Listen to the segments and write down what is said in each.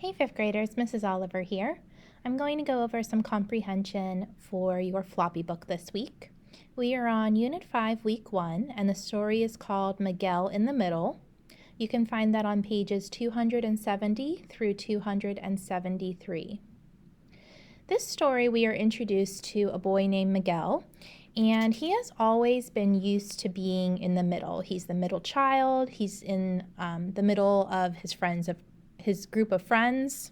Hey fifth graders, Mrs. Oliver here. I'm going to go over some comprehension for your floppy book this week. We are on Unit 5, Week 1, and the story is called Miguel in the Middle. You can find that on pages 270 through 273. This story, we are introduced to a boy named Miguel, and he has always been used to being in the middle. He's the middle child. He's in the middle of his group of friends,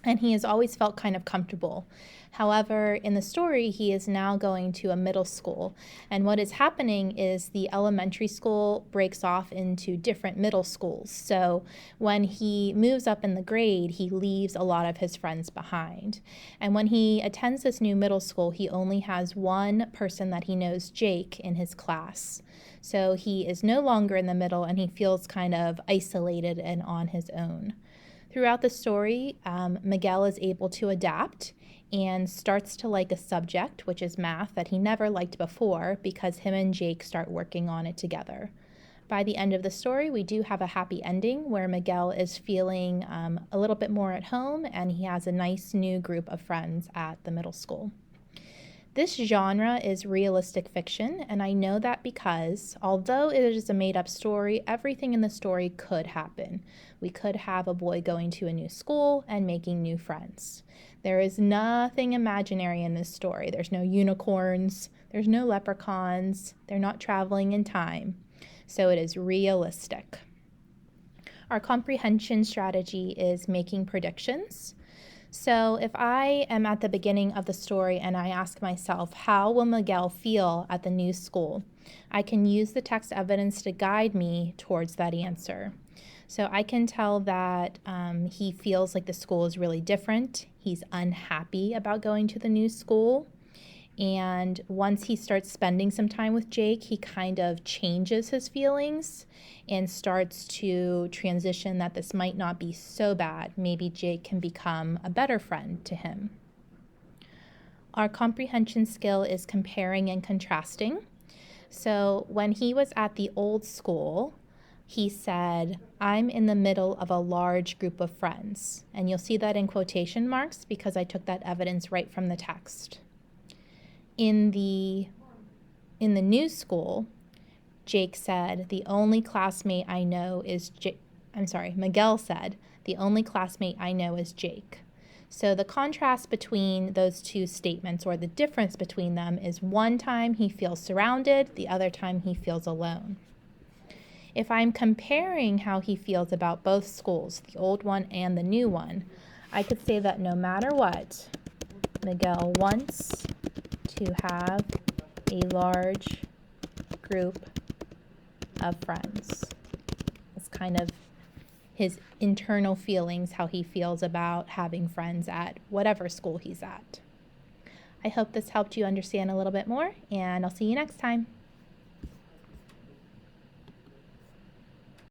and he has always felt kind of comfortable. However, in the story, he is now going to a middle school, and what is happening is the elementary school breaks off into different middle schools. So when he moves up in the grade, he leaves a lot of his friends behind. And when he attends this new middle school, he only has one person that he knows, Jake, in his class. So he is no longer in the middle, and he feels kind of isolated and on his own. Throughout the story, Miguel is able to adapt and starts to like a subject, which is math, that he never liked before because him and Jake start working on it together. By the end of the story, we do have a happy ending where Miguel is feeling a little bit more at home, and he has a nice new group of friends at the middle school. This genre is realistic fiction, and I know that because, although it is a made-up story, everything in the story could happen. We could have a boy going to a new school and making new friends. There is nothing imaginary in this story. There's no unicorns, there's no leprechauns, they're not traveling in time. So it is realistic. Our comprehension strategy is making predictions. So if I am at the beginning of the story and I ask myself, how will Miguel feel at the new school? I can use the text evidence to guide me towards that answer. So I can tell that he feels like the school is really different. He's unhappy about going to the new school. And once he starts spending some time with Jake, he kind of changes his feelings and starts to transition that this might not be so bad. Maybe Jake can become a better friend to him. Our comprehension skill is comparing and contrasting. So when he was at the old school, he said, "I'm in the middle of a large group of friends." And you'll see that in quotation marks because I took that evidence right from the text. In the new school, Jake said, "The only classmate I know is Jake." Miguel said, "The only classmate I know is Jake." So the contrast between those two statements, or the difference between them, is one time he feels surrounded, the other time he feels alone. If I'm comparing how he feels about both schools, the old one and the new one, I could say that no matter what, Miguel wants to have a large group of friends. It's kind of his internal feelings, how he feels about having friends at whatever school he's at. I hope this helped you understand a little bit more, and I'll see you next time.